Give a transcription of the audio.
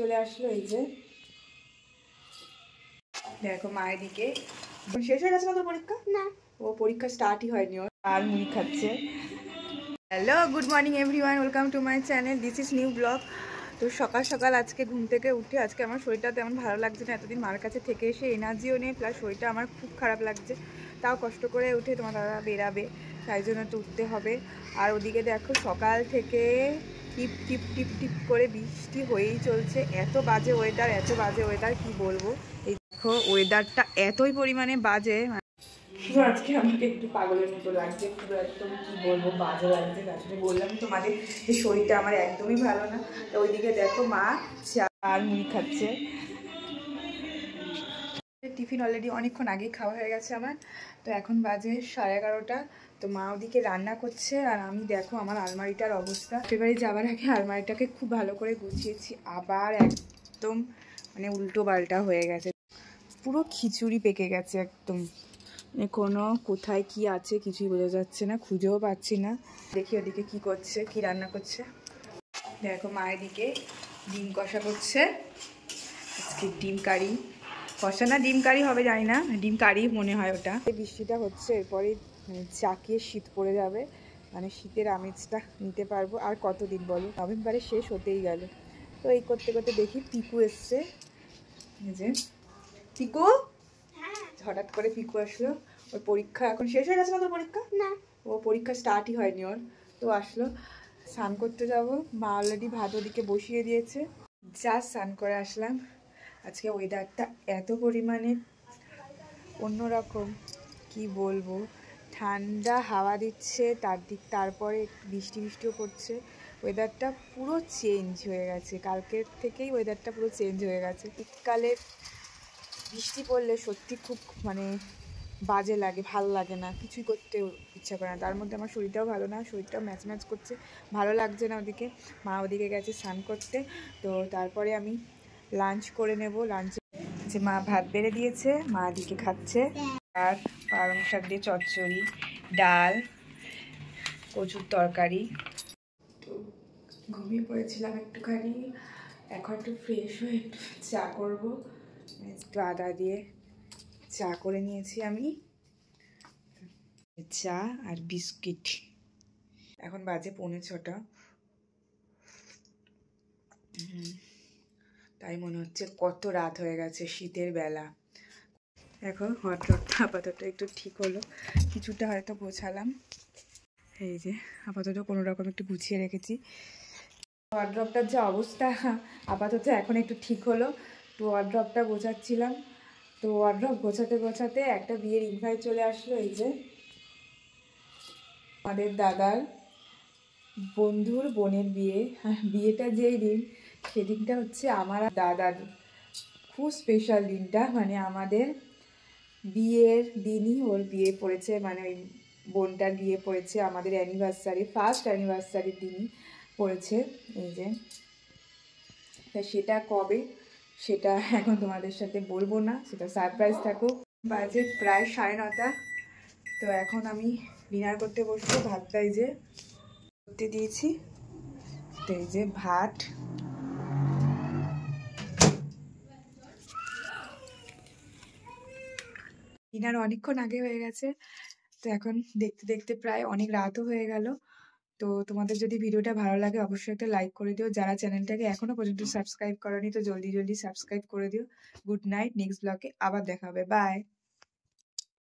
চলে আসলো। এই যে দেখো মায়ের দিকে শেষ হয়ে গেছে না তোর পরীক্ষা? না, ও পরীক্ষা স্টার্টই হয়নি, ওর আর মুড়ি খাচ্ছে। Hello, good morning everyone, welcome to my channel, this is new blog. তো সকাল সকাল আজকে ঘুম থেকে উঠে আজকে আমার শরীরটা তেমন ভালো লাগছে না। এতদিন মার কাছে থেকে এসে এনার্জিও নেই, প্লাস শরীরটা আমার খুব খারাপ লাগছে। তাও কষ্ট করে উঠে তোমার দাদা বেরাবে, তাই জন্য তো উঠতে হবে। আর ওদিকে দেখো সকাল থেকে টিপ টিপ টিপ টিপ করে বৃষ্টি হয়েই চলছে। এত বাজে ওয়েদার কি বলবো। এই দেখো ওয়েদারটা এতই পরিমাণে বাজে, শুধু আজকে আমাকে একটু পাগলের মতো লাগছে, পুরো একদম কী বলবো বাজে লাগছে। তারপরে বললাম তোমাদের যে শরীরটা আমার একদমই ভালো না। তো ওইদিকে দেখো মা চা আর মুড়ি খাচ্ছে। টিফিন অলরেডি অনেকক্ষণ আগেই খাওয়া হয়ে গেছে আমার। তো এখন বাজে 11:30। তো মা ওদিকে রান্না করছে আর আমি দেখো আমার আলমারিটার অবস্থা। এবারে যাওয়ার আগে আলমারিটাকে খুব ভালো করে গুছিয়েছি, আবার একদম মানে উল্টো পাল্টা হয়ে গেছে, পুরো খিচুড়ি পেকে গেছে একদম। কোনো কোথায় কি আছে কিছুই বোঝা যাচ্ছে না, খুঁজেও পাচ্ছি না। দেখি ওদিকে কি করছে, কি রান্না করছে। দেখো মায়ের দিকে ডিম কষা করছে, আজকে ডিম কারি কষা না ডিম কারি হবে জানি না, ডিম কারি মনে হয় ওটা। এই বৃষ্টিটা হচ্ছে, এরপরে চাকিয়ে শীত পড়ে যাবে, মানে শীতের আমেজটা নিতে পারবো। আর কতদিন বলো, নভেম্বরে শেষ হতেই গেল। তো এই করতে করতে দেখি পিকু এসছে। এই যে পিকু, হঠাৎ করে পিকু আসলো। ওর পরীক্ষা এখন শেষ হয়ে গেছে না তোর পরীক্ষা? না, ও পরীক্ষা স্টার্টই হয়নি ওর। তো আসলো, স্নান করতে যাব। মা অলরেডি ভাত ওদিকে বসিয়ে দিয়েছে, জাস্ট স্নান করে আসলাম। আজকে ওয়েদারটা এত পরিমাণে অন্যরকম কি বলবো, ঠান্ডা হাওয়া দিচ্ছে, তারপরে বৃষ্টিও পড়ছে। ওয়েদারটা পুরো চেঞ্জ হয়ে গেছে, কালকের থেকেই ওয়েদারটা পুরো চেঞ্জ হয়ে গেছে। শীতকালে বৃষ্টি পড়লে সত্যি খুব মানে বাজে লাগে, ভালো লাগে না, কিছুই করতে ইচ্ছা করে না। তার মধ্যে আমার শরীরটাও ভালো না, শরীরটাও ম্যাচ করছে, ভালো লাগছে না। ওদিকে মা ওদিকে গেছে স্নান করতে। তো তারপরে আমি লাঞ্চ করে নেব। লাঞ্চে যে মা ভাত বেড়ে দিয়েছে, মা দিকে খাচ্ছে। আর পালং শাক দিয়ে চচ্চড়ি, ডাল, কচুর তরকারি। তো ঘুমিয়ে পড়েছিলাম একটুখানি, এখন একটু ফ্রেশ হয়ে একটু চা করবো। একটু আদা দিয়ে চা করে নিয়েছি আমি, চা আর বিস্কিট। এখন বাজে 5:45। তাই মনে হচ্ছে কত রাত হয়ে গেছে শীতের বেলা। দেখো ওয়ার্ড্রপটা আপাতত একটু ঠিক হলো, কিছুটা হয়তো গোছালাম। এই যে আপাতত কোনো রকম একটু গুছিয়ে রেখেছি। ওয়ার্ড্রপটার যে অবস্থা আপাতত এখন একটু ঠিক হলো। তো ওয়ার্ড্রপটা গোছাচ্ছিলাম, তো ওয়ার্ড্রপ গোছাতে গোছাতে একটা বিয়ের ইনভাইট চলে আসলো। এই যে আমাদের দাদার বন্ধুর বোনের বিয়ে। বিয়েটা যেই দিন, সেদিনটা হচ্ছে আমার দাদার খুব স্পেশাল দিনটা, মানে আমাদের বিয়ের দিনই ওর বিয়ে পড়েছে, মানে ওই বোনটার বিয়ে পড়েছে আমাদের অ্যানিভার্সারি, ফার্স্ট অ্যানিভার্সারির দিনই পড়েছে। এই যে সেটা কবে সেটা এখন তোমাদের সাথে বলবো না, সেটা সারপ্রাইজ থাকুক। বাজে প্রায় 9:30। তো এখন আমি ডিনার করতে বসবো। ভাতটা এই যে করতে দিয়েছি, তো এই যে ভাত, ডিনার অনেকক্ষণ আগে হয়ে গেছে। তো এখন দেখতে দেখতে প্রায় অনেক রাতও হয়ে গেল। তো তোমাদের যদি ভিডিওটা ভালো লাগে অবশ্যই একটা লাইক করে দিও। যারা চ্যানেলটাকে এখনো পর্যন্ত সাবস্ক্রাইব করোনি তো জলদি জলদি সাবস্ক্রাইব করে দিও। গুড নাইট, নেক্সট ব্লগে আবার দেখা হবে, বাই।